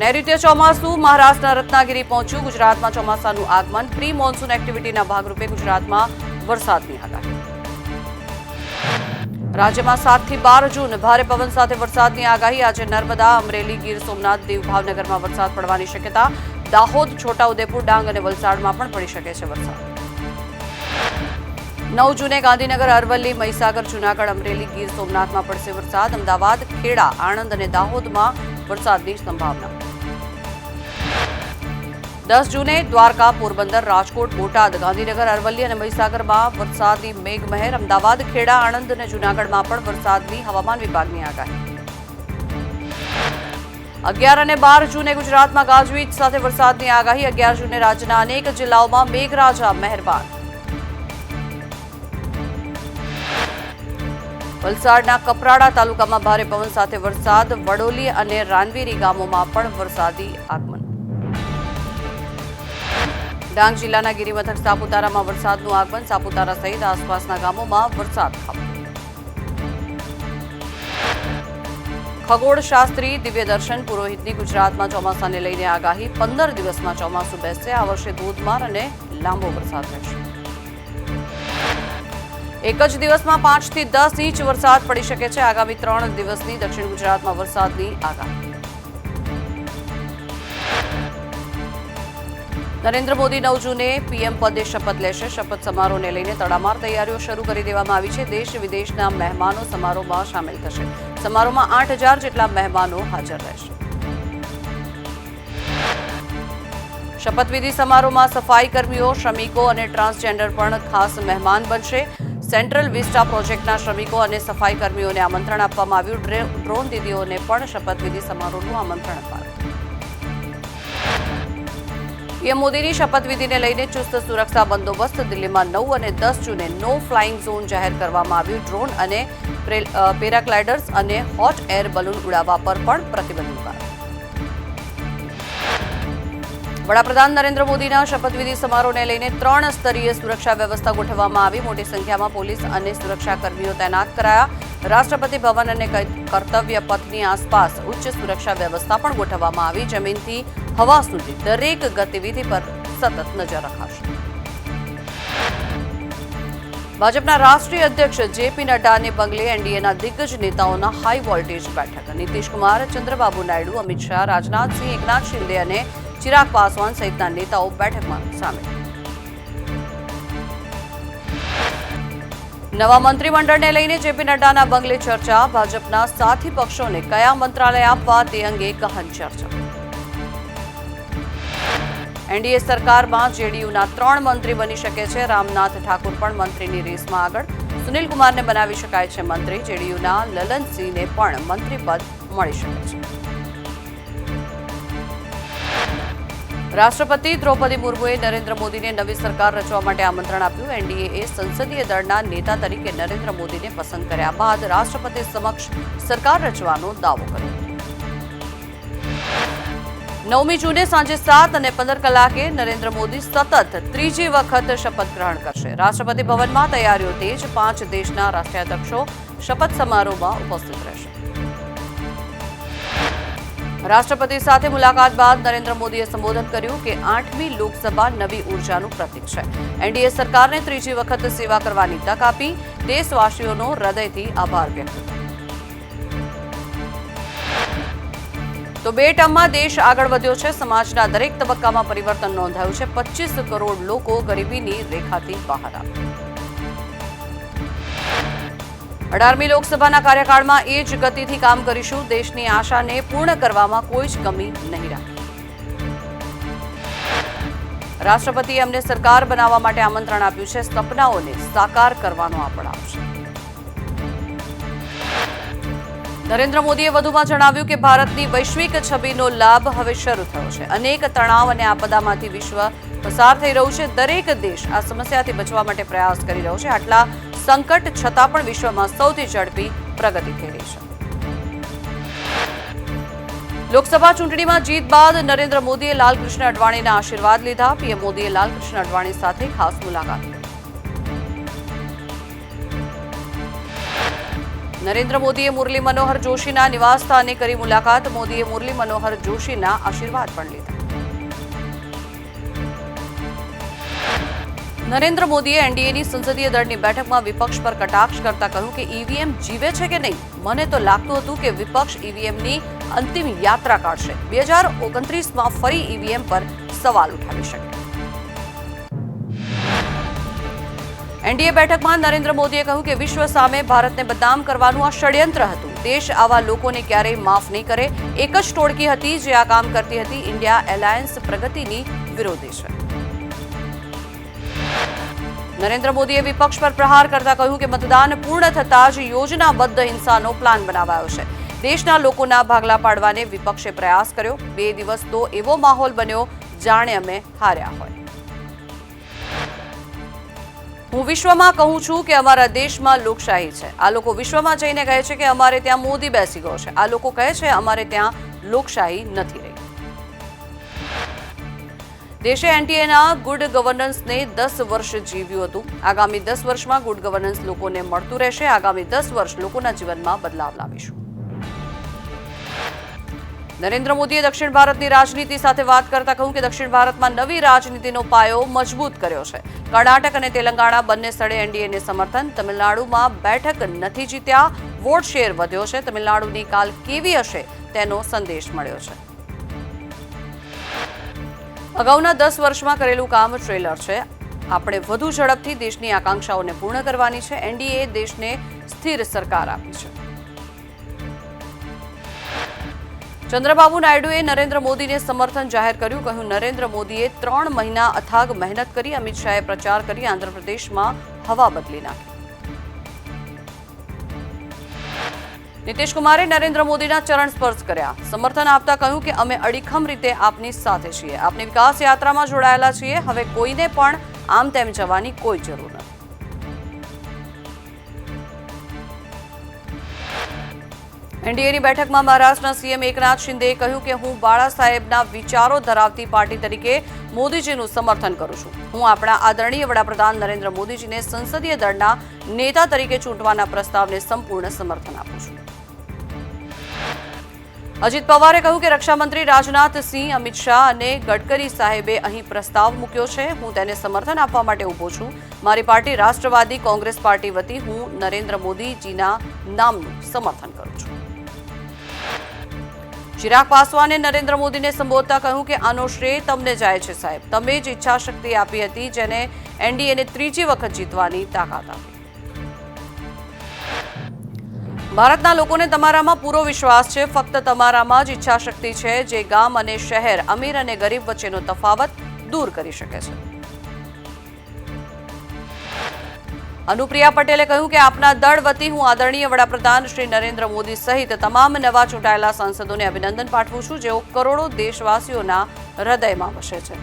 નૈઋત્ય ચોમાસું મહારાષ્ટ્રના રત્નાગિરી પહોંચ્યું. ગુજરાતમાં ચોમાસાનું આગમન. પ્રી મોન્સૂન એક્ટિવિટીના ભાગરૂપે ગુજરાતમાં વરસાદની આગાહી. રાજ્યમાં 7 થી 12 જૂન ભારે પવન સાથે વરસાદની આગાહી. આજે નર્મદા, અમરેલી, ગીર સોમનાથ, દીવ, ભાવનગરમાં વરસાદ પડવાની શક્યતા. દાહોદ, છોટાઉદેપુર, ડાંગ અને વલસાડમાં પણ પડી શકે છે વરસાદ. 9 જૂને ગાંધીનગર, અરવલ્લી, મહીસાગર, જૂનાગઢ, અમરેલી, ગીર સોમનાથમાં પડશે વરસાદ. અમદાવાદ, ખેડા, આણંદ અને દાહોદમાં વરસાદની સંભાવના. 10 જૂને દ્વારકા, પોરબંદર, રાજકોટ, બોટાદ, ગાંધીનગર, અરવલ્લી અને મહીસાગરમાં વરસાદની મેઘમહેર. અમદાવાદ, ખેડા, આણંદ અને જૂનાગઢમાં પણ વરસાદની હવામાન વિભાગની આગાહી. 11 અને 12 જૂને ગુજરાતમાં ગાજવીજ સાથે વરસાદની આગાહી. 11 જૂને રાજ્યના અનેક જિલ્લાઓમાં મેઘરાજા મહેરબાન. વલસાડના કપરાડા તાલુકામાં ભારે પવન સાથે વરસાદ. વડોલી અને રાનવીરી ગામોમાં પણ વરસાદી આગમન. ડાંગ જિલ્લાના ગિરિમથક સાપુતારામાં વરસાદનું આગમન. સાપુતારા સહિત આસપાસના ગામોમાં વરસાદ ખાબક્યો. ખગોળશાસ્ત્રી દિવ્યદર્શન પુરોહિતની ગુજરાતમાં ચોમાસાને લઈને આગાહી. 15 દિવસમાં ચોમાસું બેસશે. આ વર્ષે ધોધમાર અને લાંબો વરસાદ રહેશે. એક જ દિવસમાં 5 થી 10 ઇંચ વરસાદ પડી શકે છે. આગામી 3 દિવસની દક્ષિણ ગુજરાતમાં વરસાદની આગાહી. નરેન્દ્ર મોદી 9 જૂને પીએમ પદે શપથ લેશે. શપથ સમારોહને લઈને તડામાર તૈયારીઓ શરૂ કરી દેવામાં આવી છે. દેશ વિદેશના મહેમાનો સમારોહમાં સામેલ થશે. સમારોહમાં 8000 જેટલા મહેમાનો હાજર રહેશે. શપથવિધિ સમારોહમાં સફાઈ કર્મીઓ, શ્રમિકો અને ટ્રાન્સજેન્ડર પણ ખાસ મહેમાન બનશે. સેન્ટ્રલ વિસ્ટા પ્રોજેક્ટના શ્રમિકો અને સફાઈ કર્મીઓને આમંત્રણ આપવામાં આવ્યું. ડ્રોન દીદીઓને પણ શપથવિધિ સમારોહનું આમંત્રણ અપાયું. પીએમ મોદીની શપથવિધિને લઈને ચુસ્ત સુરક્ષા બંદોબસ્ત. દિલ્હીમાં 9 અને 10 જૂને નો ફ્લાઇંગ ઝોન જાહેર કરવામાં આવ્યું. ડ્રોન અને પેરાગ્લાઇડર્સ અને હોટ એર બલૂન ઉડાવવા પર પણ પ્રતિબંધ મુકાયો. વડાપ્રધાન નરેન્દ્ર મોદીના શપથવિધિ સમારોહને લઈને 3 સ્તરીય સુરક્ષા વ્યવસ્થા ગોઠવવામાં આવી. મોટી સંખ્યામાં પોલીસ અને સુરક્ષા કર્મીઓ તૈનાત કરાયા. રાષ્ટ્રપતિ ભવન અને કર્તવ્ય પથની આસપાસ ઉચ્ચ સુરક્ષા વ્યવસ્થા પણ ગોઠવવામાં આવી. જમીનથી હવા સુધી દરેક ગતિવિધિ પર સતત નજર રખાશે. ભાજપના રાષ્ટ્રીય અધ્યક્ષ જેપી નડ્ડાને બંગલે એનડીએના દિગ્ગજ નેતાઓના હાઈ વોલ્ટેજ બેઠક. નીતિશ કુમાર, ચંદ્રબાબુ નાયડુ, અમિત શાહ, રાજનાથસિંહ, એકનાથ શિંદે અને ચિરાગ પાસવાન સહિતના નેતાઓ બેઠકમાં સામેલ. નવા મંત્રીમંડળને લઈને જેપી નડ્ડાના બંગલે ચર્ચા. ભાજપના સાથી પક્ષોને કયા મંત્રાલય આપવા તે અંગે ગહન ચર્ચા. એનડીએ સરકારમાં જેડીયુના 3 મંત્રી બની શકે છે. રામનાથ ઠાકુર પણ મંત્રીની રેસમાં આગળ. સુનિલ કુમારને બનાવી શકાય છે મંત્રી. જેડીયુના લલનસિંહને પણ મંત્રી પદ મળી શકે છે. રાષ્ટ્રપતિ દ્રૌપદી મુર્મુએ નરેન્દ્ર મોદીને નવી સરકાર રચવા માટે આમંત્રણ આપ્યું. એનડીએ સંસદીય દળના નેતા તરીકે નરેન્દ્ર મોદીને પસંદ કર્યા બાદ રાષ્ટ્રપતિ સમક્ષ સરકાર રચવાનો દાવો કર્યો. 9મી જૂને સાંજે 7 અને 15 કલાકે નરેન્દ્ર મોદી સતત 3જી વખત શપથ ગ્રહણ કરશે. રાષ્ટ્રપતિ ભવનમાં તૈયારીઓ તેજ. 5 દેશના રાષ્ટ્રાધ્યક્ષો શપથ સમારોહમાં ઉપસ્થિત રહેશે. રાષ્ટ્રપતિ સાથે મુલાકાત બાદ નરેન્દ્ર મોદીએ સંબોધન કર્યું કે 8મી લોકસભા નવી ઉર્જાનું પ્રતીક છે. એનડીએ સરકારને 3જી વખત સેવા કરવાની તક આપી. દેશવાસીઓનો હૃદયથી આભાર વ્યક્ત કર્યો. તો 2 ટર્મમાં દેશ આગળ વધ્યો છે. સમાજના દરેક તબક્કામાં પરિવર્તન નોંધાયું છે. 25 કરોડ લોકો ગરીબીની રેખાથી બહાર આવ્યા. 18મી લોકસભાના કાર્યકાળમાં એ જ ગતિથી કામ કરીશું. દેશની આશાને પૂર્ણ કરવામાં કોઈ જ કમી નહીં રાખી. રાષ્ટ્રપતિએ અમને સરકાર બનાવવા માટે આમંત્રણ આપ્યું છે. સપનાઓને સાકાર કરવાનો આ પડાવ છે. નરેન્દ્ર મોદીએ વધુમાં જણાવ્યું કે ભારતની વૈશ્વિક છબીનો લાભ હવે શરૂ થયો છે. અનેક તણાવ અને આપદામાંથી વિશ્વ પસાર થઈ રહ્યું છે. દરેક દેશ આ સમસ્યાથી બચવા માટે પ્રયાસ કરી રહ્યો છે. આટલા સંકટ છતાં પણ વિશ્વમાં સૌથી ઝડપી પ્રગતિ થઈ રહી છે. લોકસભા ચૂંટણીમાં જીત બાદ નરેન્દ્ર મોદીએ લાલકૃષ્ણ અડવાણીના આશીર્વાદ લીધા. પીએમ મોદીએ લાલકૃષ્ણ અડવાણી સાથે ખાસ મુલાકાત કરી. નરેન્દ્ર મોદીએ મુરલી મનોહર જોશીના નિવાસસ્થાને કરી મુલાકાત. મોદીએ મુરલી મનોહર જોશીના આશીર્વાદ પણ લીધા. નરેન્દ્ર મોદીએ એનડીએની સંસદીય દળની બેઠકમાં વિપક્ષ પર કટાક્ષ કરતા કહ્યું કે ઈવીએમ જીવે છે કે નહીં. મને તો લાગતું હતું કે વિપક્ષ ઈવીએમની અંતિમ યાત્રા કાઢશે. 2029માં ફરી ઈવીએમ પર સવાલ ઉઠાવી શકે. એનડીએ બેઠકમાં નરેન્દ્ર મોદીએ કહ્યું કે વિશ્વ સામે ભારતને બદનામ કરવાનું આ ષડયંત્ર હતું. દેશ આવા લોકોને ક્યારેય માફ નહીં કરે. એક જ ટોળકી હતી જે આ કામ કરતી હતી. ઇન્ડિયા એલાયન્સ પ્રગતિની વિરોધી છે. નરેન્દ્ર મોદીએ વિપક્ષ પર પ્રહાર કરતા કહ્યું કે મતદાન પૂર્ણ થતાં જ યોજનાબદ્ધ હિંસાનો પ્લાન બનાવાયો છે. દેશના લોકોના ભાગલા પાડવાને વિપક્ષે પ્રયાસ કર્યો. 2 દિવસ તો એવો માહોલ બન્યો જાણે અમે હાર્યા હોય. હું વિશ્વમાં કહું છું કે અમારા દેશમાં લોકશાહી છે. આ લોકો વિશ્વમાં જઈને કહે છે કે અમારે ત્યાં મોદી બેસી ગયો છે. આ લોકો કહે છે અમારે ત્યાં લોકશાહી નથી રહી. દેશે એનડીએના ગુડ ગવર્નન્સને 10 વર્ષ જીવ્યું હતું. આગામી 10 વર્ષમાં ગુડ ગવર્નન્સ લોકોને મળતું રહેશે. આગામી 10 વર્ષ લોકોના જીવનમાં બદલાવ લાવીશું. નરેન્દ્ર મોદીએ દક્ષિણ ભારતની રાજનીતિ સાથે વાત કરતા કહ્યું કે દક્ષિણ ભારતમાં નવી રાજનીતિનો પાયો મજબૂત કર્યો છે. કર્ણાટક અને તેલંગાણા બંને સ્થળે એનડીએને સમર્થન. તમિલનાડુમાં બેઠક નથી જીત્યા, વોટ શેર વધ્યો છે. તમિલનાડુની કાલ કેવી હશે તેનો સંદેશ મળ્યો છે. અગાઉના 10 વર્ષમાં કરેલું કામ ટ્રેલર છે. આપણે વધુ ઝડપથી દેશની આકાંક્ષાઓને પૂર્ણ કરવાની છે. એનડીએ દેશને સ્થિર સરકાર આપી છે. ચંદ્રબાબુ નાયડુએ નરેન્દ્ર મોદીને સમર્થન જાહેર કર્યું. કહ્યું નરેન્દ્ર મોદીએ 3 મહિના અથાગ મહેનત કરી. અમિત શાહે પ્રચાર કરી આંધ્રપ્રદેશમાં હવા બદલી નાખી. નીતિશ કુમારે નરેન્દ્ર મોદીના ચરણ સ્પર્શ કર્યા. સમર્થન આપતા કહ્યું કે અમે અડીખમ રીતે આપની સાથે છીએ. આપની વિકાસ યાત્રામાં જોડાયેલા છીએ. હવે કોઈને પણ આમ તેમ જવાની કોઈ જરૂર નથી. એનડીએની બેઠકમાં મહારાષ્ટ્રના સીએમ એકનાથ શિંદેએ કહ્યું કે હું બાળા સાહેબના વિચારો ધરાવતી પાર્ટી તરીકે મોદીજીનું સમર્થન કરું છું. હું આપણા આદરણીય વડાપ્રધાન નરેન્દ્ર મોદીજીને સંસદીય દળના નેતા તરીકે ચૂંટવાના પ્રસ્તાવને સંપૂર્ણ સમર્થન આપું છું. અજીત પવારે કહ્યું કે રક્ષામંત્રી રાજનાથ સિંહ, અમિત શાહ અને ગડકરી સાહેબે અહીં પ્રસ્તાવ મૂક્યો છે. હું તેને સમર્થન આપવા માટે ઊભો છું. મારી પાર્ટી રાષ્ટ્રવાદી કોંગ્રેસ પાર્ટી વતી હું નરેન્દ્ર મોદીજીના નામનું સમર્થન કરું છું. ચિરાગ પાસવાને નરેન્દ્ર મોદીને સંબોધતા કહ્યું કે આનો શ્રેય તમને જાય છે સાહેબ. તમે જ ઈચ્છા શક્તિ આપી હતી જેને એનડીએને 3જી વખત જીતવાની તાકાત આપી. ભારતના લોકોને તમારામાં પૂરો વિશ્વાસ છે. ફક્ત તમારામાં જ ઈચ્છા શક્તિ છે જે ગામ અને શહેર, અમીર અને ગરીબ વચ્ચેનો તફાવત દૂર કરી શકે છે. અનુપ્રિયા પટેલે કહ્યું કે આપના દળ વતી હું આદરણીય વડાપ્રધાન શ્રી નરેન્દ્ર મોદી સહિત તમામ નવા ચૂંટાયેલા સાંસદોને અભિનંદન પાઠવું છું જેઓ કરોડો દેશવાસીઓના હૃદયમાં વસે છે.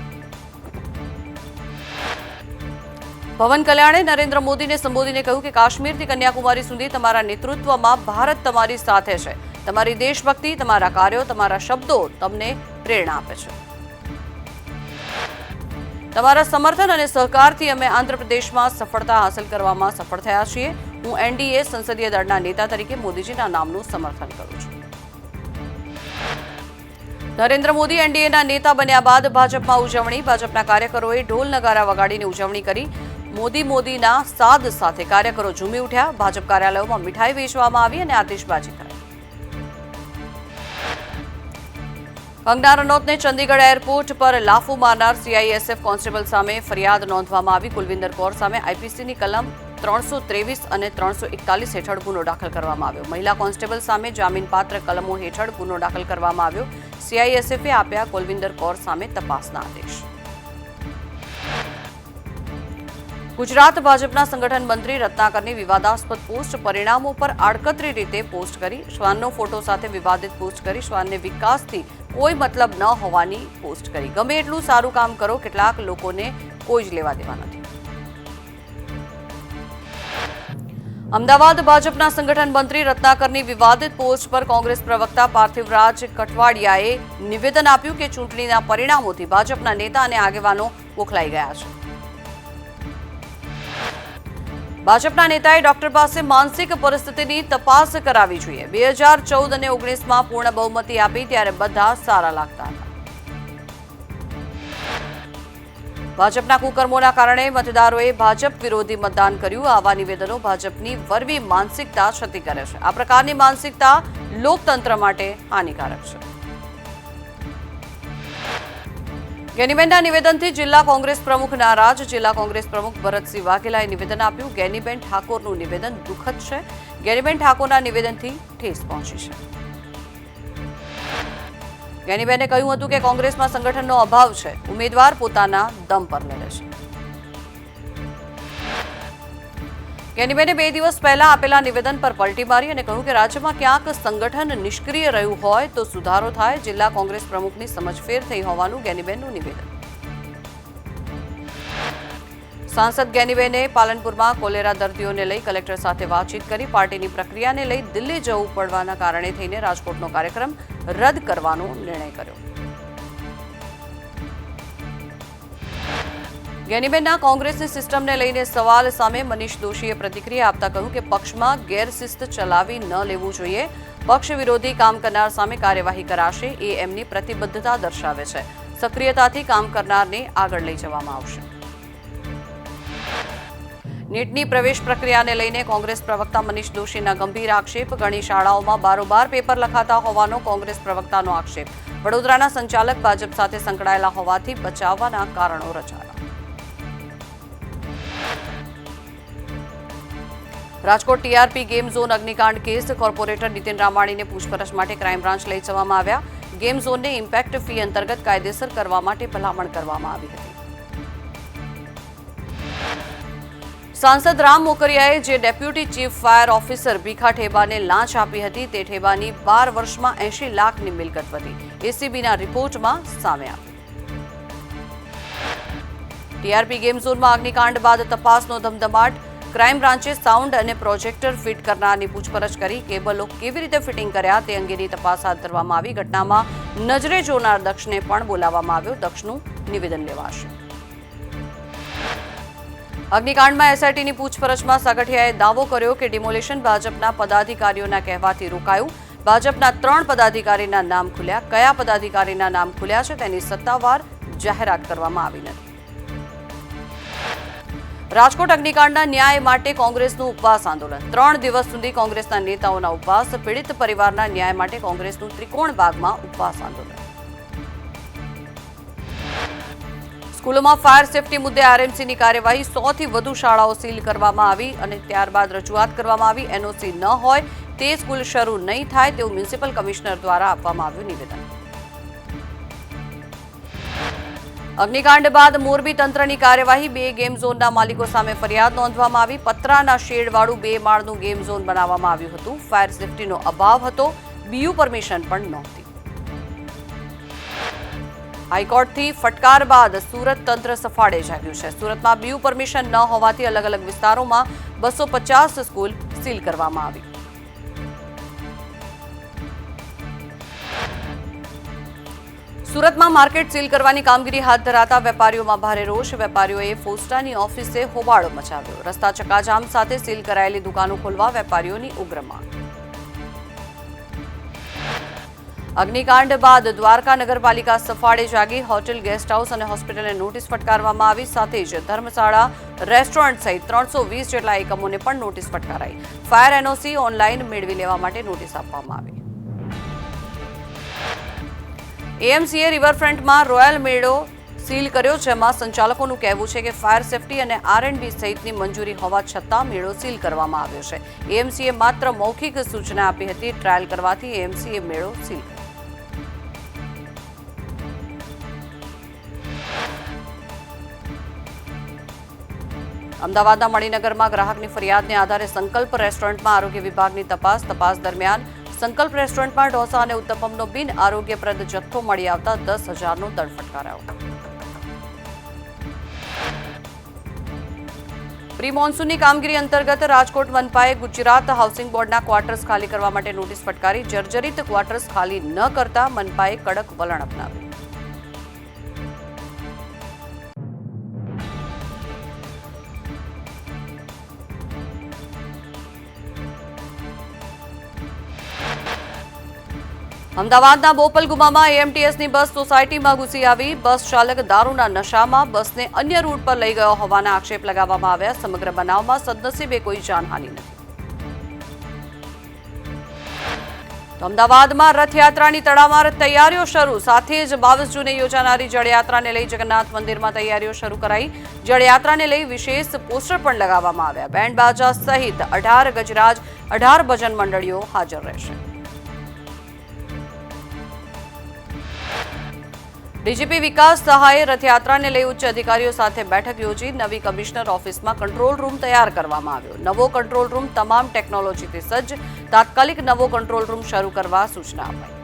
પવન કલ્યાણે નરેન્દ્ર મોદીને સંબોધીને કહ્યું કે કાશ્મીરથી કન્યાકુમારી સુધી તમારા નેતૃત્વમાં ભારત તમારી સાથે છે. તમારી દેશભક્તિ, તમારા કાર્યો, તમારા શબ્દો તમને પ્રેરણા આપે છે. તમારા સમર્થન અને સહકારથી અમે આંધ્રપ્રદેશમાં સફળતા હાંસલ કરવામાં સફળ થયા છીએ. હું એનડીએ સંસદીય દળના નેતા તરીકે મોદીજીના નામનું સમર્થન કરું છું. નરેન્દ્ર મોદી એનડીએના નેતા બન્યા બાદ ભાજપમાં ઉજવણી. ભાજપના કાર્યકરોએ ઢોલ નગારા વગાડીને ઉજવણી કરી. મોદીના સાદ સાથે કાર્યકરો ઝૂમી ઉઠ્યા. ભાજપ કાર્યાલયોમાં મીઠાઈ વેચવામાં આવી અને આતિશબાજી કરાઈ. કંગના રનૌતને ચંદીગઢ એરપોર્ટ પર લાફો મારનાર સીઆઈએસએફ કોન્સ્ટેબલ સામે ફરિયાદ નોંધવામાં આવી. કુલવિંદર કૌર સામે આઈપીસીની કલમ 323 અને 341 હેઠળ ગુનો દાખલ કરવામાં આવ્યો. મહિલા કોન્સ્ટેબલ સામે જામીનપાત્ર કલમો હેઠળ ગુનો દાખલ કરવામાં આવ્યો. સીઆઈએસએફે આપ્યા કુલવિંદર કૌર સામે તપાસના આદેશ. ગુજરાત ભાજપના સંગઠન મંત્રી રત્નાકરની વિવાદાસ્પદ પોસ્ટ પરિણામો પર આડકતરી રીતે પોસ્ટ કરી. શ્વાનનો ફોટો સાથે વિવાદિત પોસ્ટ કરી. શ્વાનને વિકાસથી કોઈ મતલબ ન હોવાની પોસ્ટ કરી. ગમે એટલું સારું કામ કરો, કેટલાક લોકોને કોઈ જ લેવા દેવા નથી. અમદાવાદ ભાજપના સંગઠન મંત્રી રત્નાકરની વિવાદિત પોસ્ટ પર કોંગ્રેસ પ્રવક્તા પાર્થિવરાજ કઠવાડિયાએ નિવેદન આપ્યું કે ચૂંટણીના પરિણામોથી ભાજપના નેતા અને આગેવાનો બોખલાઈ ગયા છે. ભાજપના નેતાએ ડોક્ટર પાસે માનસિક પરિસ્થિતિની તપાસ કરાવવી જોઈએ. 2014 અને 19માં પૂર્ણ બહુમતી આપી ત્યારે બધા સારા લાગતા હતા. ભાજપના કુકર્મોના કારણે મતદારોએ ભાજપ વિરોધી મતદાન કર્યું. આવા નિવેદનો ભાજપની વરવી માનસિકતા ક્ષતિ કરે છે. આ પ્રકારની માનસિકતા લોકતંત્ર માટે હાનિકારક છે. ગેનીબેનના નિવેદનથી જિલ્લા કોંગ્રેસ પ્રમુખ નારાજ. જિલ્લા કોંગ્રેસ પ્રમુખ ભરતસિંહ વાઘેલાએ નિવેદન આપ્યું. ગેનીબેન ઠાકોરનું નિવેદન દુઃખદ છે. ગેનીબેન ઠાકોરના નિવેદનથી ઠેસ પહોંચી છે. ગેનીબેને કહ્યું હતું કે કોંગ્રેસમાં સંગઠનનો અભાવ છે. ઉમેદવાર પોતાના દમ પર લડે છે. ગેનીબેને 2 દિવસ પહેલા આપેલા નિવેદન પર પલટી મારી અને કહ્યું કે રાજ્યમાં ક્યાંક સંગઠન નિષ્ક્રિય રહ્યું હોય તો સુધારો થાય. જિલ્લા કોંગ્રેસ પ્રમુખની સમજફેર થઈ હોવાનું ગેનીબેનનું નિવેદન. સાંસદ ગેનીબેને પાલનપુરમાં કોલેરા દર્દીઓને લઈ કલેક્ટર સાથે વાતચીત કરી. પાર્ટીની પ્રક્રિયાને લઈ દિલ્હી જવું પડવાના કારણે થઈને રાજકોટનો કાર્યક્રમ રદ કરવાનો નિર્ણય કર્યો. ગેનીબેનના કોંગ્રેસની સિસ્ટમને લઈને સવાલ સામે મનીષ દોશીએ પ્રતિક્રિયા આપતા કહ્યું કે પક્ષમાં ગેરશિસ્ત ચલાવી ન લેવું જોઈએ. પક્ષ વિરોધી કામ કરનાર સામે કાર્યવાહી કરાશે એ એમની પ્રતિબદ્ધતા દર્શાવે છે. સક્રિયતાથી કામ કરનારને આગળ લઈ જવામાં આવશે. નીટની પ્રવેશ પ્રક્રિયાને લઈને કોંગ્રેસ પ્રવક્તા મનીષ દોશીના ગંભીર આક્ષેપ. ઘણી શાળાઓમાં બારોબાર પેપર લખાતા હોવાનો કોંગ્રેસ પ્રવક્તાનો આક્ષેપ. વડોદરાના સંચાલક ભાજપ સાથે સંકળાયેલા હોવાથી બચાવવાના કારણો રચાયા. રાજકોટ ટીઆરપી ગેમ ઝોન અગ્નિકાંડ કેસ. કોર્પોરેટર નીતિન રામાણીને પૂછપરછ માટે ક્રાઇમ બ્રાન્ચ લઈ જવામાં આવ્યા. ગેમ ઝોનને ઇમ્પેક્ટ ફી અંતર્ગત કાયદેસર કરવા માટે ભલામણ કરવામાં આવી હતી. સાંસદ રામ મોકરિયાએ જે deputy chief fire officer Bhikha ઠેબાને લાંચ આપી હતી તે ઠેબાની 12 વર્ષમાં 80 લાખની મિલકત વધી. એસીબીના રિપોર્ટમાં સામે આવી. ટીઆરપી ગેમ ઝોનમાં અગ્નિકાંડ બાદ તપાસનો ધમધમાટ. ક્રાઇમ બ્રાન્ચે સાઉન્ડ અને પ્રોજેક્ટર ફિટ કરનારની પૂછપરછ કરી. કેબલો કેવી રીતે ફિટિંગ કર્યા તે અંગેની તપાસ હાથ ધરવામાં આવી. ઘટનામાં નજરે જોનાર દક્ષને પણ બોલાવવામાં આવ્યો. દક્ષનું નિવેદન લેવાશે. અગ્નિકાંડમાં એસઆઈટીની પૂછપરછમાં સાગઠિયાએ દાવો કર્યો કે ડિમોલિશન ભાજપના પદાધિકારીઓના કહેવાથી રોકાયું. ભાજપના 3 પદાધિકારીના નામ ખુલ્યા. કયા પદાધિકારીના નામ ખુલ્યા છે તેની સત્તાવાર જાહેરાત કરવામાં આવી નથી. રાજકોટ અગ્નિકાંડના ન્યાય માટે કોંગ્રેસનું ઉપવાસ આંદોલન. 3 દિવસ સુધી કોંગ્રેસના નેતાઓના ઉપવાસ. પીડિત પરિવારના ન્યાય માટે કોંગ્રેસનું ત્રિકોણ બાગમાં ઉપવાસ આંદોલન. સ્કૂલોમાં ફાયર સેફટી મુદ્દે આરએમસીની કાર્યવાહી. 100 થી વધુ શાળાઓ સીલ કરવામાં આવી અને ત્યારબાદ રજૂઆત કરવામાં આવી. એનઓસી ન હોય તે સ્કૂલ શરૂ નહીં થાય તેવું મ્યુનિસિપલ કમિશનર દ્વારા આપવામાં આવ્યું નિવેદન. અગ્નિકાંડ બાદ મોરબી તંત્રની કાર્યવાહી. 2 ગેમ ઝોનના માલિકો સામે ફરિયાદ નોંધવામાં આવી. પતરાના શેડવાળું 2 માળનું ગેમ ઝોન બનાવવામાં આવ્યું હતું. ફાયર સેફટીનો અભાવ હતો. બીયુ પરમિશન પણ નહોતી. હાઈકોર્ટથી ફટકાર બાદ સુરત તંત્ર સફાળે જાગ્યું છે. સુરતમાં બીયુ પરમિશન ન હોવાથી અલગ અલગ વિસ્તારોમાં 250 સ્કૂલ સીલ કરવામાં આવી. સુરતમાં માર્કેટ સીલ કરવાની કામગીરી હાથ ધરાતા વેપારીઓમાં ભારે રોષ. વેપારીઓએ ફોસ્ટાની ઓફિસે હોબાળો મચાવ્યો. રસ્તા ચક્કાજામ સાથે સીલ કરાયેલી દુકાનો ખોલવા વેપારીઓની ઉગ્ર માંગ. અગ્નિકાંડ બાદ દ્વારકા નગરપાલિકા સફાળે જાગી. હોટેલ, ગેસ્ટ હાઉસ અને હોસ્પિટલને નોટિસ ફટકારવામાં આવી. સાથે જ ધર્મશાળા, રેસ્ટોરન્ટ સહિત 320 જેટલા એકમોને પણ નોટિસ ફટકારાઈ. ફાયર એનઓસી ઓનલાઈન મેળવી લેવા માટે નોટિસ આપવામાં આવી. એએમસીએ રિવરફ્રન્ટમાં રોયલ મેળો સીલ કર્યો. જેમાં સંચાલકોનું કહેવું છે કે ફાયર સેફટી અને આરએનબી સહિતની મંજૂરી હોવા છતાં મેળો સીલ કરવામાં આવ્યો છે. એએમસીએ માત્ર મૌખિક સૂચના આપી હતી. ટ્રાયલ કરવાથી એએમસીએ મેળો સીલ કર્યો. અમદાવાદના મણિનગરમાં ગ્રાહકની ફરિયાદને આધારે સંકલ્પ રેસ્ટોરન્ટમાં આરોગ્ય વિભાગની તપાસ દરમિયાન સંકલ્પ રેસ્ટોરન્ટમાં ઢોસા અને ઉત્તપમનો બિન આરોગ્યપ્રદ જથ્થો મળી આવતા 10,000નો દંડ ફટકારાયો. પ્રી મોન્સૂનની કામગીરી અંતર્ગત રાજકોટ મનપાએ ગુજરાત હાઉસિંગ બોર્ડના ક્વાર્ટર્સ ખાલી કરવા માટે નોટિસ ફટકારી. જર્જરિત ક્વાર્ટર્સ ખાલી ન કરતા મનપાએ કડક વલણ અપનાવ્યું. અમદાવાદના બોપલ ગુમામાં એએમટીએસની બસ સોસાયટીમાં ઘૂસી આવી. બસ ચાલક દારૂના નશામાં બસને અન્ય રૂટ પર લઈ ગયો હોવાના આક્ષેપ લગાવવામાં આવ્યા. સમગ્ર બનાવમાં સદનસીબે કોઈ જાનહાનિ નથી. તો અમદાવાદમાં રથયાત્રાની તડામાર તૈયારીઓ શરૂ. સાથે જ 22 જૂને યોજાનારી જળયાત્રાને લઈ જગન્નાથ મંદિરમાં તૈયારીઓ શરૂ કરાઈ. જળયાત્રાને લઈ વિશેષ પોસ્ટર પણ લગાવવામાં આવ્યા. બેન્ડ બાજા સહિત 18 ગજરાજ 18 ભજન મંડળીઓ હાજર રહેશે. ડીજીપી વિકાસ સહાયે રથયાત્રાને લઈ ઉચ્ચ અધિકારીઓ સાથે બેઠક યોજી. નવી કમિશનર ઓફિસમાં કંટ્રોલ રૂમ તૈયાર કરવામાં આવ્યો. નવો કંટ્રોલ રૂમ તમામ ટેકનોલોજીથી સજ્જ. તાત્કાલિક નવો કંટ્રોલ રૂમ શરૂ કરવા સૂચના અપાઈ.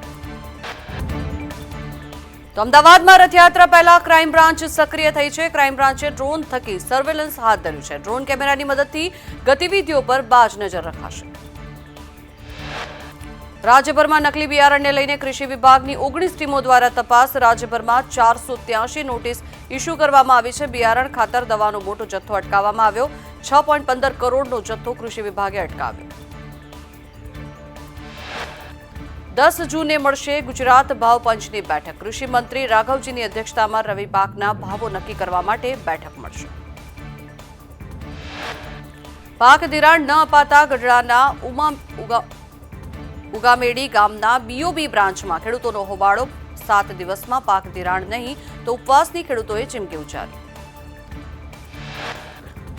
તો અમદાવાદમાં રથયાત્રા પહેલા ક્રાઇમ બ્રાન્ચ સક્રિય થઈ છે. ક્રાઇમ બ્રાન્ચે ડ્રોન થકી સર્વેલન્સ હાથ ધર્યું છે. ડ્રોન કેમેરાની મદદથી ગતિવિધિઓ પર બાજ નજર રખાશે. રાજ્યભરમાં નકલી બિયારણને લઈને કૃષિ વિભાગની 19 ટીમો દ્વારા તપાસ. રાજ્યભરમાં 483 નોટિસ ઇસ્યુ કરવામાં આવી છે. બિયારણ, ખાતર, દવાનો મોટો જથ્થો અટકાવવામાં આવ્યો. 6.15 કરોડનો જથ્થો કૃષિ વિભાગે અટકાવ્યો. 10 જૂને મળશે ગુજરાત ભાવ પંચની બેઠક. કૃષિ મંત્રી રાઘવજીની અધ્યક્ષતામાં રવિ પાકના ભાવો નક્કી કરવા માટે બેઠક મળશે. પાક ધિરાણ ન અપાતા ગઢડાના ઉગામેડી ગામના બીઓબી બ્રાન્ચમાં ખેડૂતોનો હોબાળો. 7 દિવસમાં પાક ધિરાણ નહીં તો ઉપવાસની ખેડૂતોએ ચીમકી ઉચ્ચારી.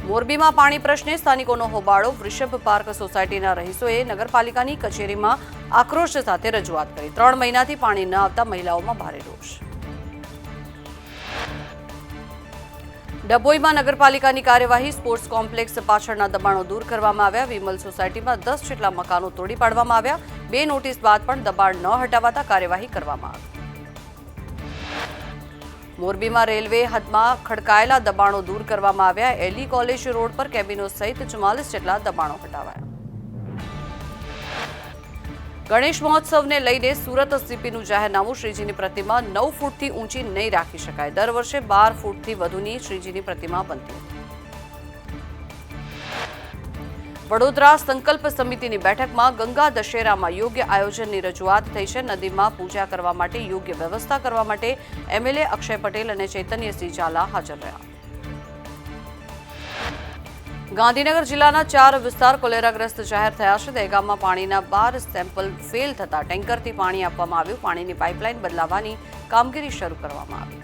મોરબીમાં પાણી પ્રશ્ને સ્થાનિકોનો હોબાળો. વૃષભ પાર્ક સોસાયટીના રહીશોએ નગરપાલિકાની કચેરીમાં આક્રોશ સાથે રજૂઆત કરી. 3 મહિનાથી પાણી ન આવતા મહિલાઓમાં ભારે રોષ. ડભોઈમાં નગરપાલિકાની કાર્યવાહી. સ્પોર્ટ્સ કોમ્પ્લેક્સ પાછળના દબાણો દૂર કરવામાં આવ્યા. વિમલ સોસાયટીમાં 10 જેટલા મકાનો તોડી પાડવામાં આવ્યા. 2 નોટિસ બાદ પણ દબાણ ન હટાવાતા કાર્યવાહી કરવામાં આવી. મોરબીમાં રેલવે હદમાં ખડકાયેલા દબાણો દૂર કરવામાં આવ્યા. એલી કોલેજ રોડ પર કેબિનો સહિત 44 જેટલા દબાણો હટાવાયા. ગણેશ મહોત્સવને લઈને સુરત સીપીનું જાહેરનામું. શ્રીજીની પ્રતિમા 9 ફૂટથી ઊંચી નહીં રાખી શકાય. દર વર્ષે 12 ફૂટથી વધુની શ્રીજીની પ્રતિમા બનતી હતી. વડોદરા સંકલ્પ સમિતિની બેઠકમાં ગંગા દશેરામાં યોગ્ય આયોજનની રજૂઆત થઈ છે. નદીમાં પૂજા કરવા માટે યોગ્ય વ્યવસ્થા કરવા માટે એમએલએ અક્ષય પટેલ અને ચૈતન્યસિંહ ઝાલા હાજર રહ્યા. ગાંધીનગર જિલ્લાના 4 વિસ્તાર કોલેરાગ્રસ્ત જાહેર થયા છે. દહેગામમાં પાણીના 12 સેમ્પલ ફેલ થતા ટેન્કરથી પાણી આપવામાં આવ્યું. પાણીની પાઇપલાઇન બદલાવવાની કામગીરી શરૂ કરવામાં આવી.